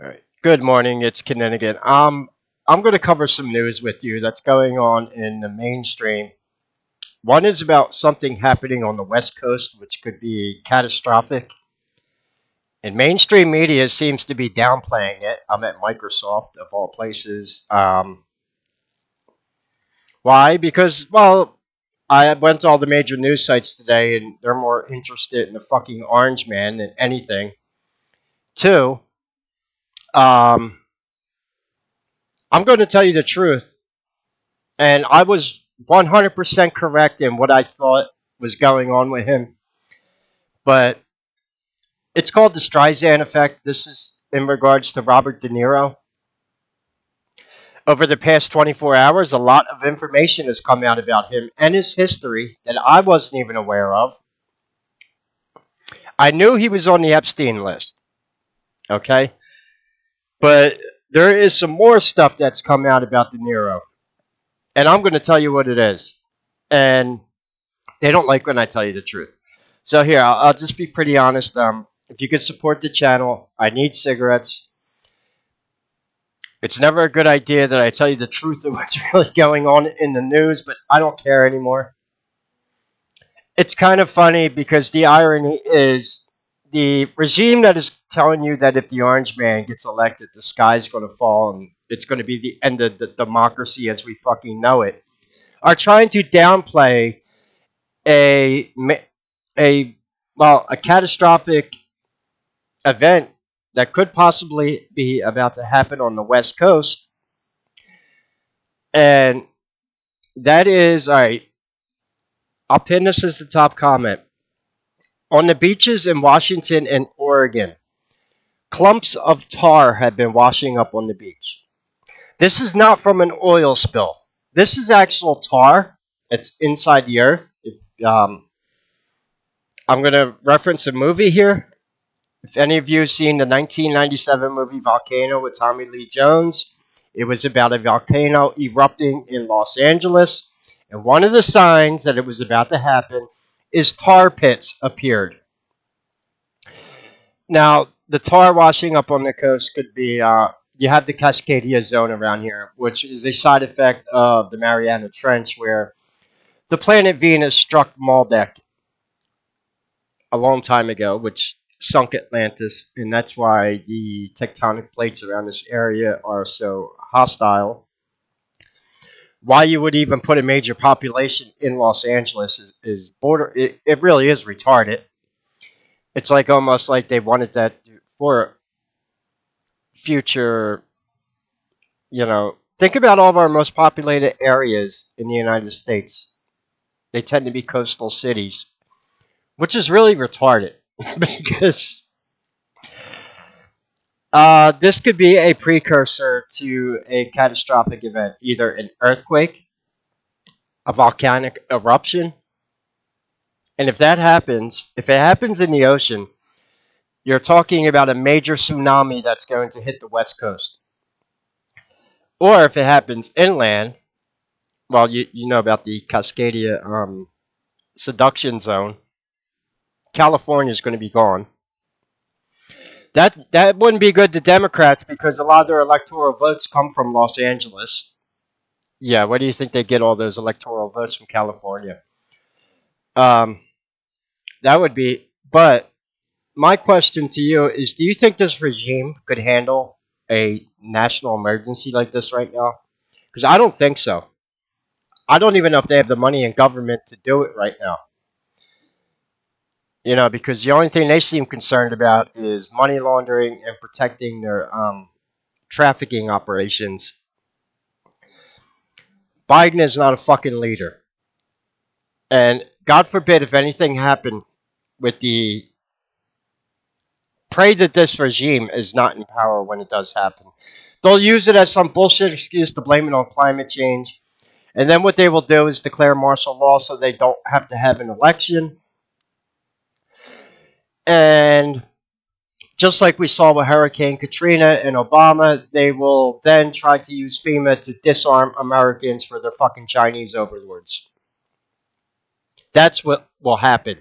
All right. Good morning. It's Kinninigan. I'm going to cover some news with you that's going on in the mainstream. One is about something happening on the West Coast, which could be catastrophic. And mainstream media seems to be downplaying it. I'm at Microsoft, of all places. Why? Because, well, I went to all the major news sites today, and they're more interested in the fucking orange man than anything. Two, um, I'm going to tell you the truth. And I was 100% correct in what I thought was going on with him. But it's called the Streisand effect. This is in regards to Robert De Niro. Over the past 24 hours, a lot of information has come out about him and his history that I wasn't even aware of. I knew he was on the Epstein list, okay? But there is some more stuff that's come out about De Niro. And I'm going to tell you what it is. And they don't like when I tell you the truth. So here, I'll just be pretty honest. If you could support the channel, I need cigarettes. It's never a good idea that I tell you the truth of what's really going on in the news, but I don't care anymore. It's kind of funny because the irony is the regime that is telling you that if the orange man gets elected, the sky's going to fall and it's going to be the end of the democracy as we fucking know it, are trying to downplay a a catastrophic event that could possibly be about to happen on the West Coast, and that is all right. I'll pin this as the top comment. On the beaches in Washington and Oregon, clumps of tar have been washing up on the beach. This is not from an oil spill. This is actual tar. It's inside the earth. I'm going to reference a movie here. If any of you have seen the 1997 movie Volcano with Tommy Lee Jones, it was about a volcano erupting in Los Angeles, and one of the signs that it was about to happen is tar pits appeared. Now, the tar washing up on the coast could be, you have the Cascadia zone around here, which is a side effect of the Mariana Trench, where the planet Venus struck Maldek a long time ago, which sunk Atlantis, and that's why the tectonic plates around this area are so hostile. Why you would even put a major population in Los Angeles is border. It really is retarded. It's like almost like they wanted that for future. Think about all of our most populated areas in the United States. They tend to be coastal cities, which is really retarded because this could be a precursor to a catastrophic event, either an earthquake, a volcanic eruption, and if it happens in the ocean, you're talking about a major tsunami that's going to hit the West Coast. Or if it happens inland, well, you know about the Cascadia seduction zone. California is going to be gone. That wouldn't be good to Democrats because a lot of their electoral votes come from Los Angeles. Yeah, where do you think they get all those electoral votes from California? Um, that would be. But my question to you is: do you think this regime could handle a national emergency like this right now? Because I don't think so. I don't even know if they have the money in government to do it right now. Because the only thing they seem concerned about is money laundering and protecting their trafficking operations. Biden is not a fucking leader. And God forbid if anything happened with the. Pray that this regime is not in power when it does happen. They'll use it as some bullshit excuse to blame it on climate change. And then what they will do is declare martial law so they don't have to have an election. And just like we saw with Hurricane Katrina and Obama, they will then try to use FEMA to disarm Americans for their fucking Chinese overlords. That's what will happen.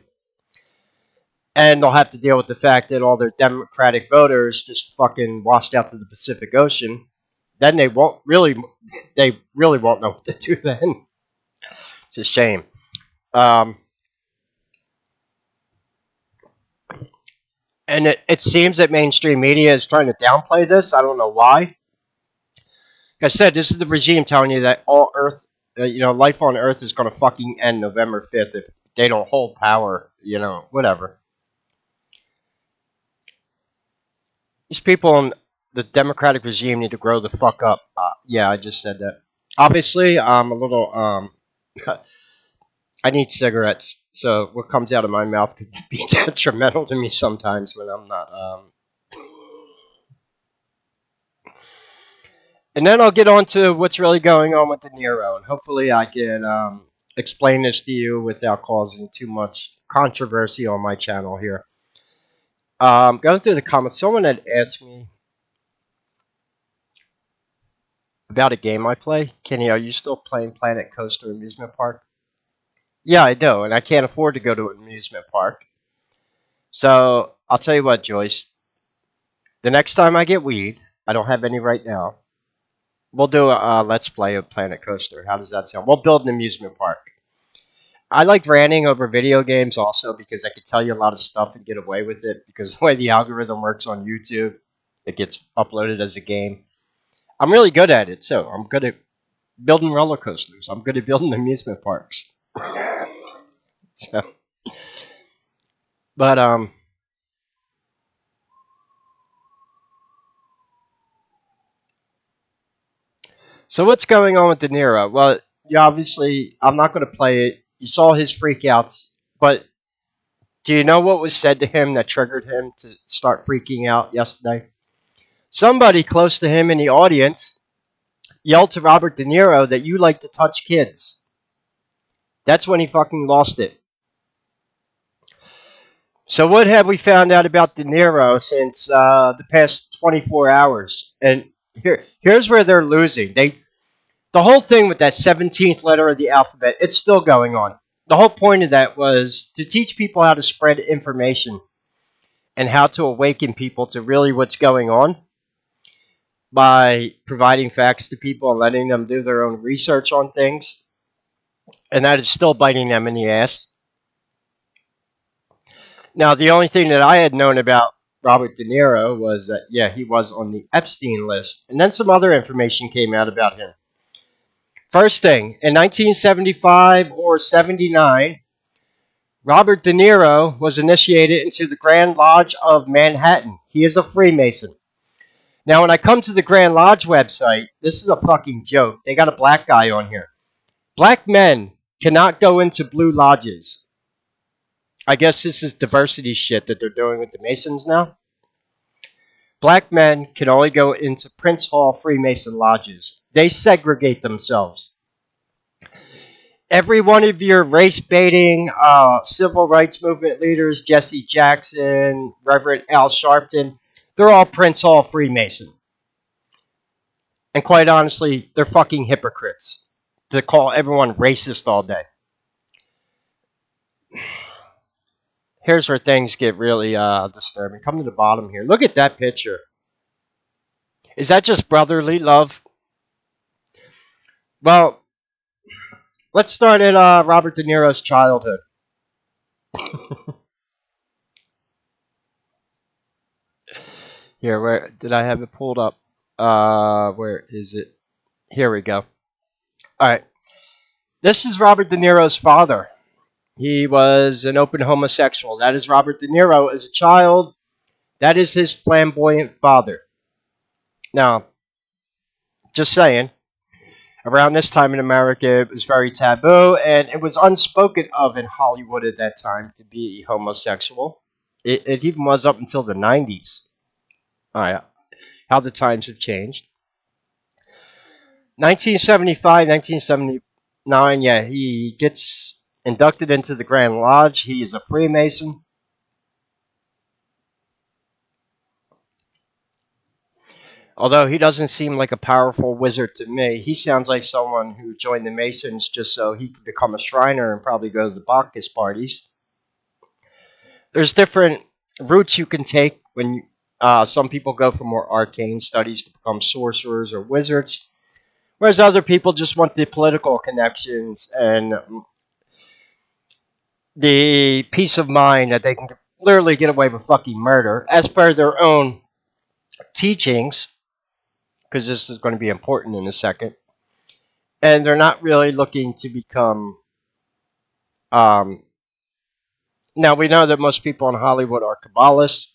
And they'll have to deal with the fact that all their Democratic voters just fucking washed out to the Pacific Ocean. Then they really won't know what to do then. It's a shame. Um, and it seems that mainstream media is trying to downplay this. I don't know why. Like I said, this is the regime telling you that all Earth, life on Earth is going to fucking end November 5th if they don't hold power. Whatever. These people in the Democratic regime need to grow the fuck up. Yeah, I just said that. Obviously, I'm a little I need cigarettes, so what comes out of my mouth could be detrimental to me sometimes when I'm not. And then I'll get on to what's really going on with the Nero, and hopefully I can explain this to you without causing too much controversy on my channel here. Going through the comments, someone had asked me about a game I play. Kenny, are you still playing Planet Coaster Amusement Park? Yeah, I do, and I can't afford to go to an amusement park. So I'll tell you what, Joyce. The next time I get weed, I don't have any right now. We'll do a let's play of Planet Coaster. How does that sound? We'll build an amusement park. I like ranting over video games also because I could tell you a lot of stuff and get away with it because the way the algorithm works on YouTube, it gets uploaded as a game. I'm really good at it, so I'm good at building roller coasters. I'm good at building amusement parks. So, but so what's going on with De Niro? Well, you obviously, I'm not going to play it. You saw his freakouts, but do you know what was said to him that triggered him to start freaking out yesterday? Somebody close to him in the audience yelled to Robert De Niro that you like to touch kids. That's when he fucking lost it. So what have we found out about De Niro since the past 24 hours? And here's where they're losing. The whole thing with that 17th letter of the alphabet, it's still going on. The whole point of that was to teach people how to spread information and how to awaken people to really what's going on by providing facts to people and letting them do their own research on things. And that is still biting them in the ass. Now, the only thing that I had known about Robert De Niro was that, yeah, he was on the Epstein list. And then some other information came out about him. First thing, in 1975 or 79, Robert De Niro was initiated into the Grand Lodge of Manhattan. He is a Freemason. Now, when I come to the Grand Lodge website, this is a fucking joke. They got a black guy on here. Black men cannot go into blue lodges. I guess this is diversity shit that they're doing with the Masons now. Black men can only go into Prince Hall Freemason lodges. They segregate themselves. Every one of your race baiting civil rights movement leaders, Jesse Jackson, Reverend Al Sharpton, they're all Prince Hall Freemason. And quite honestly, they're fucking hypocrites to call everyone racist all day. Here's where things get really disturbing. Come to the bottom here. Look at that picture. Is that just brotherly love? Well, let's start at Robert De Niro's childhood. Here, where did I have it pulled up? Where is it? Here we go. All right. This is Robert De Niro's father. He was an open homosexual. That is Robert De Niro as a child. That is his flamboyant father. Now, just saying, around this time in America, it was very taboo, and it was unspoken of in Hollywood at that time to be homosexual. It even was up until the 90s. All right, how the times have changed. 1975, 1979, yeah, he gets inducted into the Grand Lodge. He is a Freemason. Although he doesn't seem like a powerful wizard to me, he sounds like someone who joined the Masons just so he could become a Shriner and probably go to the Bacchus parties. There's different routes you can take when some people go for more arcane studies to become sorcerers or wizards, whereas other people just want the political connections and the peace of mind that they can literally get away with fucking murder as per their own teachings, because this is going to be important in a second. And they're not really looking to become. Um, Now, we know that most people in Hollywood are Kabbalists.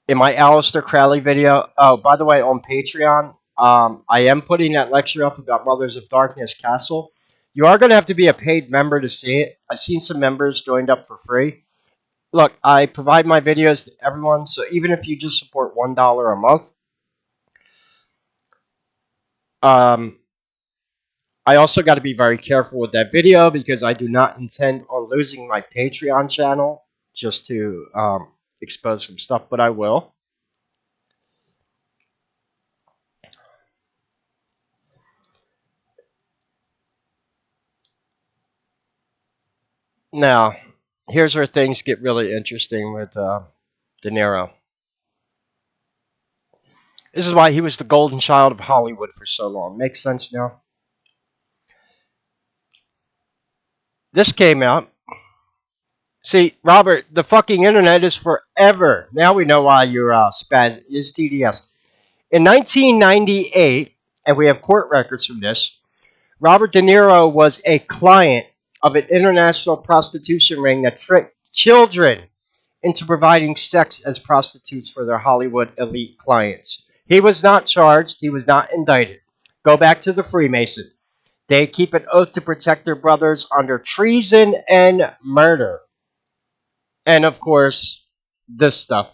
In my Aleister Crowley video, oh, by the way, on Patreon, I am putting that lecture up about Mothers of Darkness Castle. You are going to have to be a paid member to see it. I've seen some members joined up for free. Look, I provide my videos to everyone, so even if you just support $1 a month, um, I also got to be very careful with that video because I do not intend on losing my Patreon channel just to expose some stuff, but I will. Now, here's where things get really interesting with De Niro. This is why he was the golden child of Hollywood for so long. Makes sense now? This came out. See, Robert, the fucking internet is forever. Now we know why your spaz is TDS. In 1998, and we have court records from this, Robert De Niro was a client of an international prostitution ring that tricked children into providing sex as prostitutes for their Hollywood elite clients. He was not charged, he was not indicted. Go back to the Freemason. They keep an oath to protect their brothers under treason and murder. And of course, this stuff.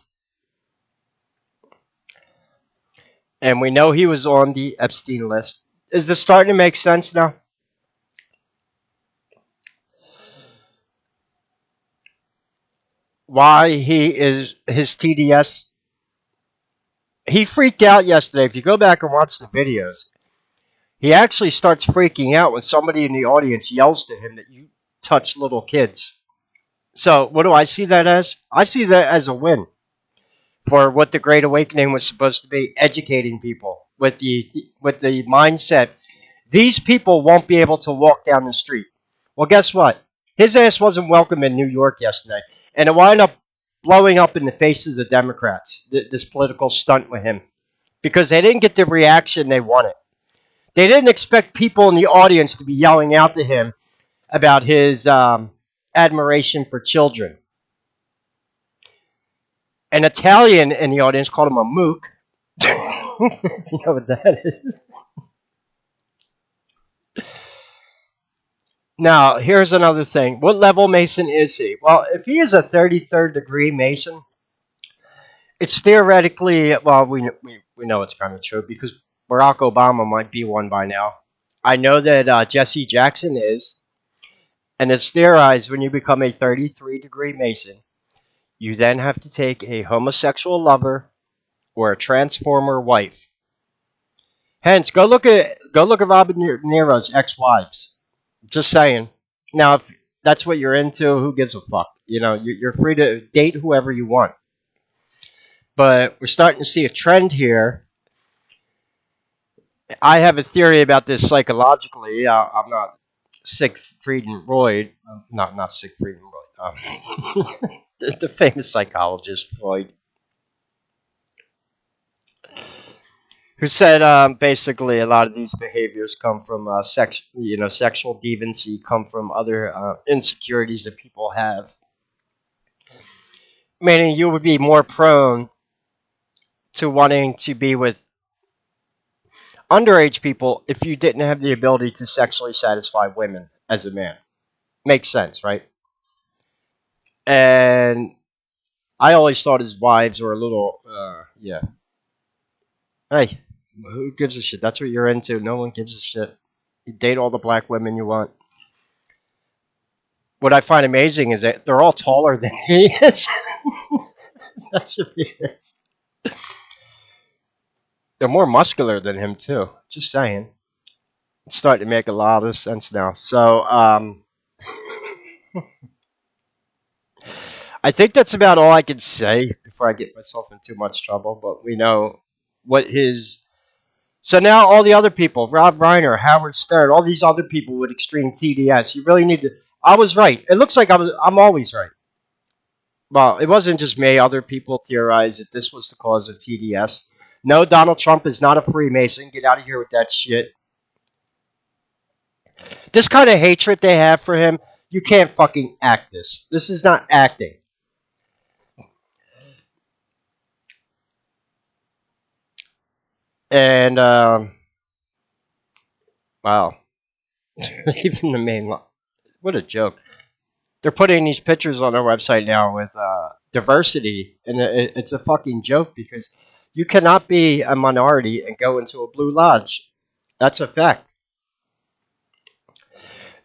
And we know he was on the Epstein list. Is this starting to make sense now? Why he is his TDS? He freaked out yesterday. If you go back and watch the videos, he actually starts freaking out when somebody in the audience yells to him that you touch little kids. So, what do I see that as? I see that as a win for what the Great Awakening was supposed to be, educating people with the mindset these people won't be able to walk down the street. Well, guess what? His ass wasn't welcome in New York yesterday, and it wound up blowing up in the faces of Democrats. This political stunt with him because they didn't get the reaction they wanted. They didn't expect people in the audience to be yelling out to him about his admiration for children. An Italian in the audience called him a mook. You know what that is? Now, here's another thing. What level Mason is he? Well, if he is a 33rd degree Mason, it's theoretically, well, we know it's kind of true because Barack Obama might be one by now. I know that Jesse Jackson is, and it's theorized when you become a 33-degree Mason, you then have to take a homosexual lover or a transformer wife. Hence, go look at Robert Nero's ex-wives. Just saying. Now, if that's what you're into, who gives a fuck? You know, you're free to date whoever you want. But we're starting to see a trend here. I have a theory about this psychologically. I'm not Siegfried and Freud. Not Siegfried and Freud. The famous psychologist Freud, who said basically a lot of these behaviors come from sexual deviancy, come from other insecurities that people have. Meaning you would be more prone to wanting to be with underage people if you didn't have the ability to sexually satisfy women as a man. Makes sense, right? And I always thought his wives were a little, yeah. Hey, who gives a shit? That's what you're into. No one gives a shit. You date all the black women you want. What I find amazing is that they're all taller than he is. That should be it. They're more muscular than him too. Just saying. It's starting to make a lot of sense now. So, I think that's about all I can say before I get myself in too much trouble. But we know what his. So now all the other people, Rob Reiner, Howard Stern, all these other people with extreme TDS, you really need to. I was right. It looks like I'm always right. Well, it wasn't just me. Other people theorized that this was the cause of TDS. No, Donald Trump is not a Freemason. Get out of here with that shit. This kind of hatred they have for him, you can't fucking act this. This is not acting. And, wow. Even the main line. What a joke. They're putting these pictures on our website now with diversity, and it's a fucking joke because you cannot be a minority and go into a Blue Lodge. That's a fact.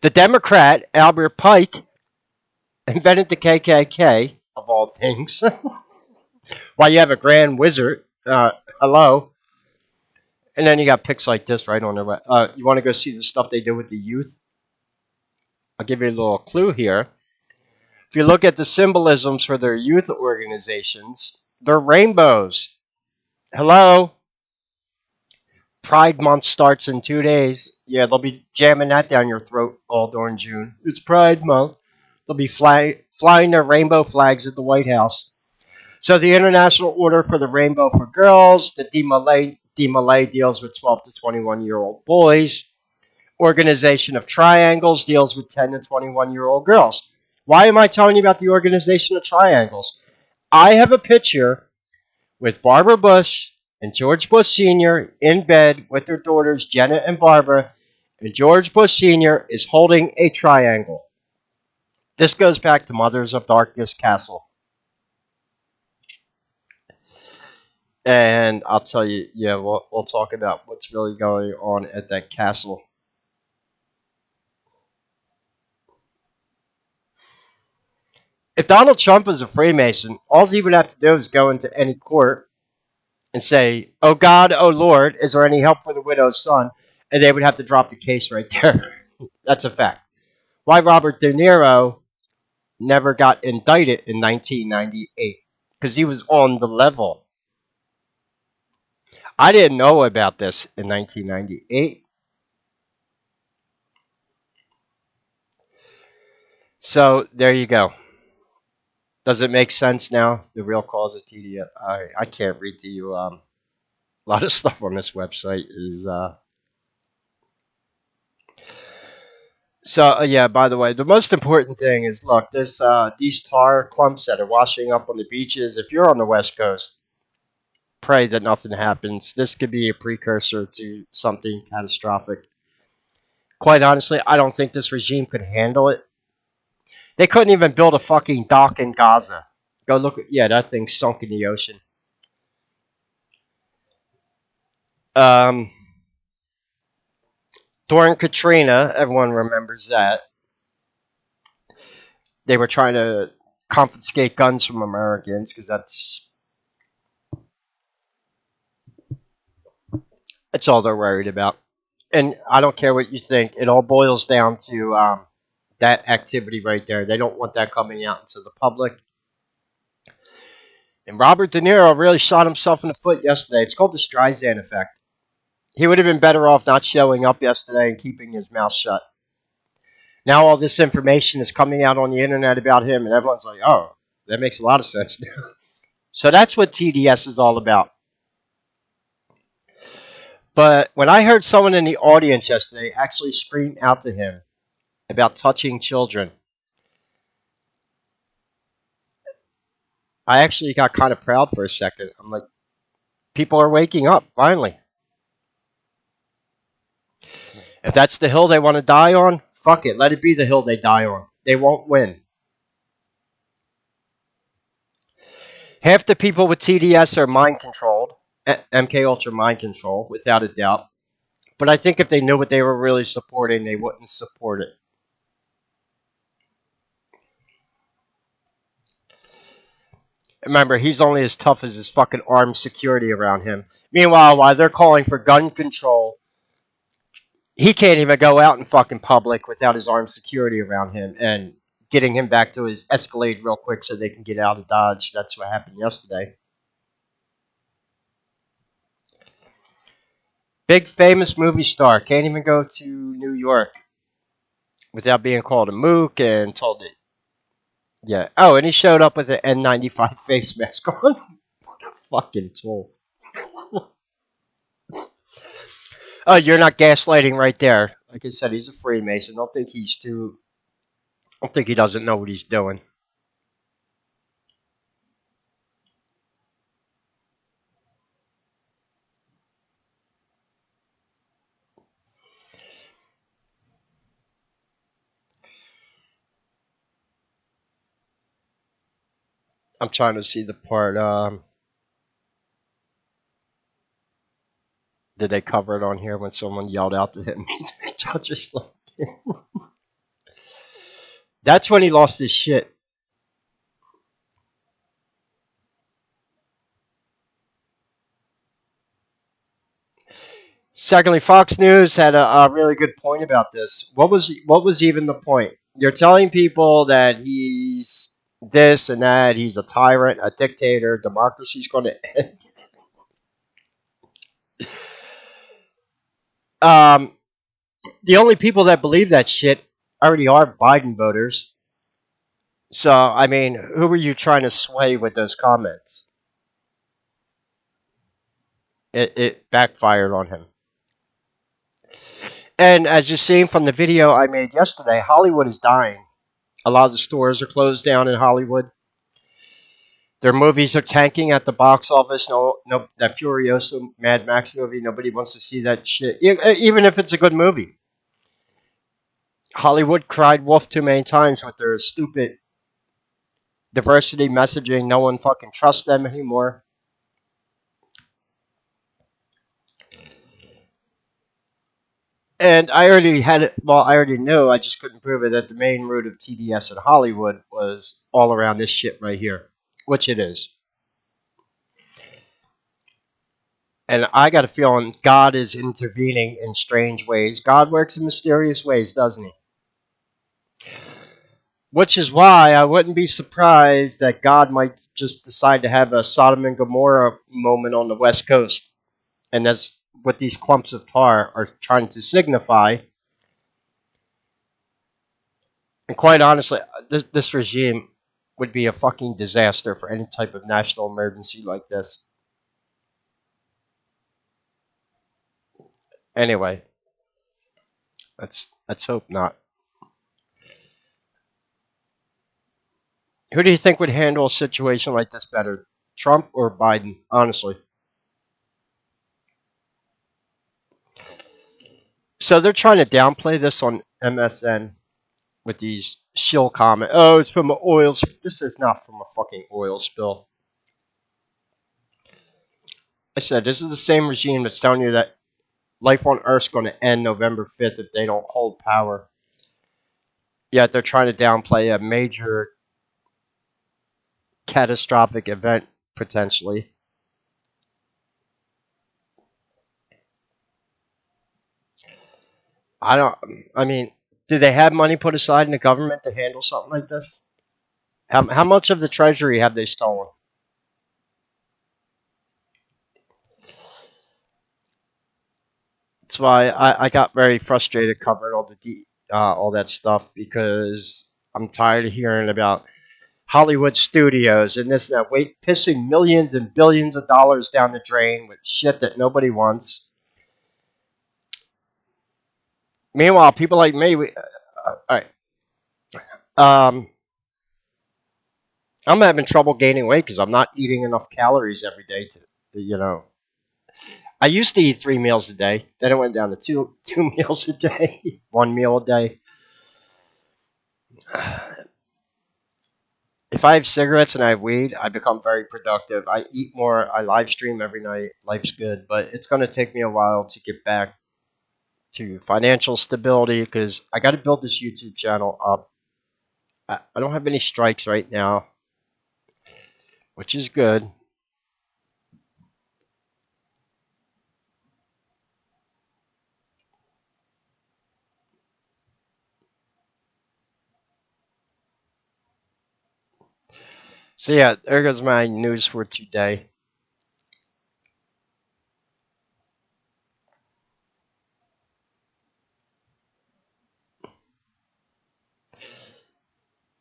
The Democrat, Albert Pike, invented the KKK, of all things. Why you have a Grand Wizard. Hello. And then you got pics like this right on their web. You want to go see the stuff they do with the youth? I'll give you a little clue here. If you look at the symbolisms for their youth organizations, they're rainbows. Hello? Pride Month starts in 2 days. Yeah, they'll be jamming that down your throat all during June. It's Pride Month. They'll be flying their rainbow flags at the White House. So the International Order for the Rainbow for Girls, the DMLA deals with 12 to 21-year-old boys. Organization of Triangles deals with 10 to 21-year-old girls. Why am I telling you about the Organization of Triangles? I have a picture with Barbara Bush and George Bush Sr. in bed with their daughters Jenna and Barbara, and George Bush Sr. is holding a triangle. This goes back to Mothers of Darkness Castle. And I'll tell you, yeah, we'll talk about what's really going on at that castle. If Donald Trump was a Freemason, all he would have to do is go into any court and say, "Oh God, oh Lord, is there any help for the widow's son?" And they would have to drop the case right there. That's a fact. Why Robert De Niro never got indicted in 1998? Because he was on the level. I didn't know about this in 1998. So there you go. Does it make sense now? The real cause of TDS. I can't read to you. A lot of stuff on this website is. So yeah. By the way, the most important thing is look. This these tar clumps that are washing up on the beaches. If you're on the West Coast, pray that nothing happens. This could be a precursor to something catastrophic. Quite honestly, I don't think this regime could handle it. They couldn't even build a fucking dock in Gaza. Go look. Yeah, that thing sunk in the ocean. Um, During Katrina, everyone remembers that they were trying to confiscate guns from Americans because that's all they're worried about. And I don't care what you think; it all boils down to that activity right there. They don't want that coming out into the public. And Robert De Niro really shot himself in the foot yesterday. It's called the Streisand effect. He would have been better off not showing up yesterday and keeping his mouth shut. Now all this information is coming out on the internet about him, and everyone's like, "Oh, that makes a lot of sense now." So that's what TDS is all about. But when I heard someone in the audience yesterday actually scream out to him about touching children, I actually got kind of proud for a second. I'm like, people are waking up finally. If that's the hill they want to die on, fuck it. Let it be the hill they die on. They won't win. Half the people with TDS are mind controlled. MK Ultra mind control, without a doubt. But I think if they knew what they were really supporting, they wouldn't support it. Remember, he's only as tough as his fucking armed security around him. Meanwhile, while they're calling for gun control, he can't even go out in fucking public without his armed security around him. And getting him back to his Escalade real quick so they can get out of Dodge. That's what happened yesterday. Big famous movie star can't even go to New York without being called a mook and told it. Yeah. Oh, and he showed up with an N95 face mask on. What a fucking tool. Oh, you're not gaslighting right there. Like I said, he's a Freemason. Don't think he's too. Don't think he doesn't know what he's doing. I'm trying to see the part. Did they cover it on here when someone yelled out to him? Just like, that's when he lost his shit. Secondly, Fox News had a really good point about this. What was even the point? You're telling people that he's this and that. He's a tyrant, a dictator. Democracy's going to end. Um, the only people that believe that shit already are Biden voters. So I mean, who were you trying to sway with those comments? It backfired on him. And as you've seen from the video I made yesterday, Hollywood is dying. A lot of the stores are closed down in Hollywood. Their movies are tanking at the box office. No, that Furiosa Mad Max movie. Nobody wants to see that shit, even if it's a good movie. Hollywood cried wolf too many times with their stupid diversity messaging. No one fucking trusts them anymore. And I already had it. Well, I already knew. I just couldn't prove it that the main root of TDS in Hollywood was all around this shit right here, which it is. And I got a feeling God is intervening in strange ways. God works in mysterious ways, doesn't he? Which is why I wouldn't be surprised that God might just decide to have a Sodom and Gomorrah moment on the West Coast. And that's what these clumps of tar are trying to signify. And quite honestly, this regime would be a fucking disaster for any type of national emergency like this. Anyway, let's hope not. Who do you think would handle a situation like this better, Trump or Biden? Honestly. So they're trying to downplay this on MSN with these shill comment. Oh, it's from an oil. This is not from a fucking oil spill. I said this is the same regime that's telling you that life on Earth's going to end November 5th if they don't hold power. Yet they're trying to downplay a major catastrophic event potentially. I don't. I mean, do they have money put aside in the government to handle something like this? How much of the treasury have they stolen? That's why I got very frustrated covering all that stuff because I'm tired of hearing about Hollywood studios and this and that, wait, pissing millions and billions of dollars down the drain with shit that nobody wants. Meanwhile, people like me, all right, um, I'm having trouble gaining weight because I'm not eating enough calories every day to. I used to eat 3 meals a day. Then it went down to two meals a day, 1 meal a day. If I have cigarettes and I have weed, I become very productive. I eat more. I live stream every night. Life's good, but it's going to take me a while to get back to financial stability because I got to build this YouTube channel up. I don't have any strikes right now, which is good. So yeah, there goes my news for today.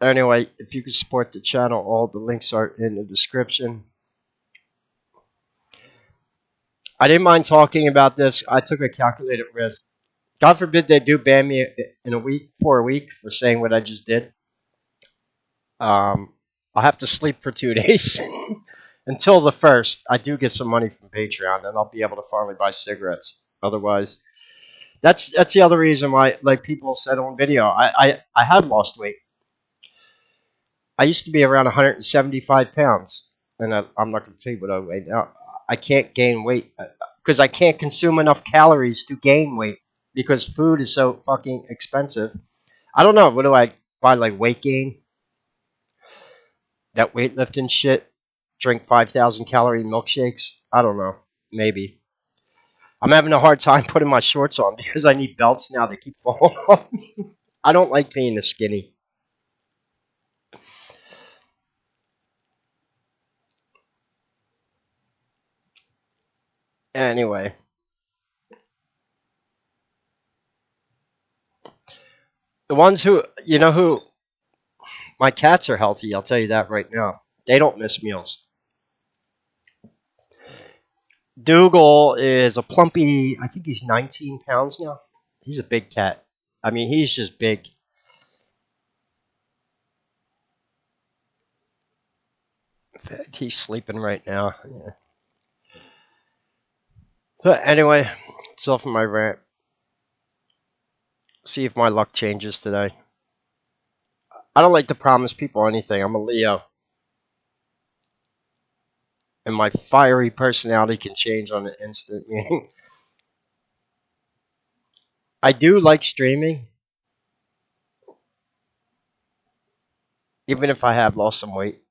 Anyway, if you could support the channel, all the links are in the description. I didn't mind talking about this. I took a calculated risk. God forbid they do ban me in a week for a week for saying what I just did. Um, I'll have to sleep for 2 days until the first. I do get some money from Patreon, and I'll be able to finally buy cigarettes. Otherwise, that's the other reason why, like people said on video, I had lost weight. I used to be around 175 pounds, and I'm not going to tell you what I weigh now. I can't gain weight because I can't consume enough calories to gain weight because food is so fucking expensive. I don't know. What do I buy? Like weight gain, that weightlifting shit. Drink 5,000 calorie milkshakes. I don't know. Maybe. I'm having a hard time putting my shorts on because I need belts now. They keep falling off. I don't like being a skinny. Anyway, the ones who, who, my cats are healthy. I'll tell you that right now. They don't miss meals. Dougal is a plumpy, I think he's 19 pounds now. He's a big cat. I mean, he's just big. In fact, he's sleeping right now. Yeah. So anyway, it's off of my rant. See if my luck changes today. I don't like to promise people anything. I'm a Leo. And my fiery personality can change on an instant. Meaning, I do like streaming, even if I have lost some weight.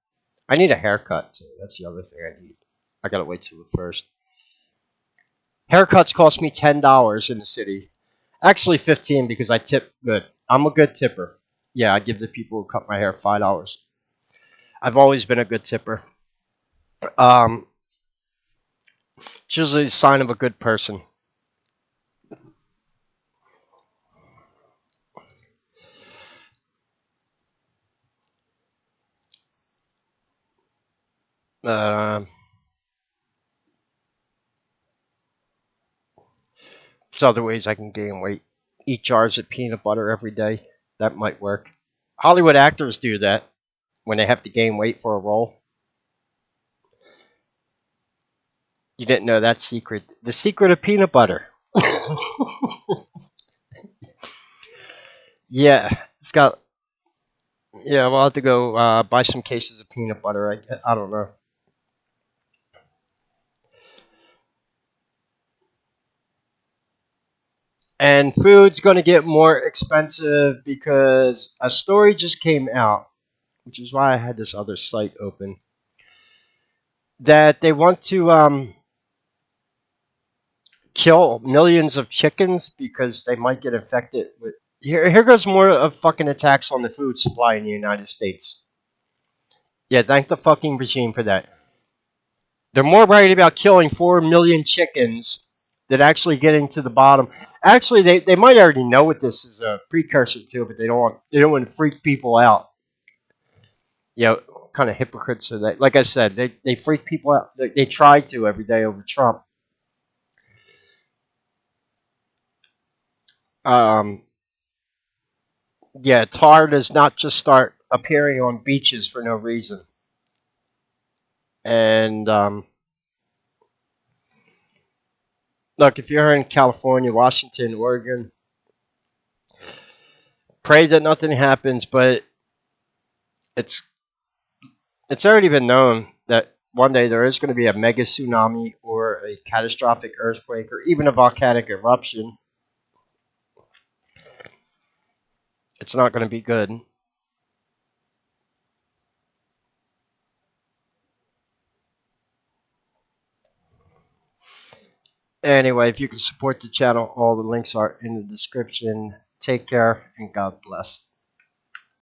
I need a haircut too. That's the other thing I need. I gotta wait till the first. Haircuts cost me $10 in the city. Actually, 15 because I tip good. I'm a good tipper. Yeah, I give the people who cut my hair $5. I've always been a good tipper. Um, it's usually a sign of a good person. Um, there's other ways I can gain weight. Eat jars of peanut butter every day. That might work. Hollywood actors do that when they have to gain weight for a role. You didn't know that secret. The secret of peanut butter. Yeah, it's got. Yeah, we'll have to go buy some cases of peanut butter. I don't know. And food's going to get more expensive because a story just came out, which is why I had this other site open, that they want to kill millions of chickens because they might get infected with. Here goes more of fucking attacks on the food supply in the United States. Yeah, thank the fucking regime for that. They're more worried about killing 4 million chickens than actually getting to the bottom. Actually, they might already know what this is a precursor to, but they don't want to freak people out. You know, kind of hypocrites are they? Like I said, they freak people out. They try to every day over Trump. Um, yeah, tar does not just start appearing on beaches for no reason. And look, if you're in California, Washington, Oregon, pray that nothing happens. But it's it's already been known that one day there is going to be a mega tsunami or a catastrophic earthquake or even a volcanic eruption. It's not going to be good. Anyway, if you can support the channel, all the links are in the description. Take care and God bless.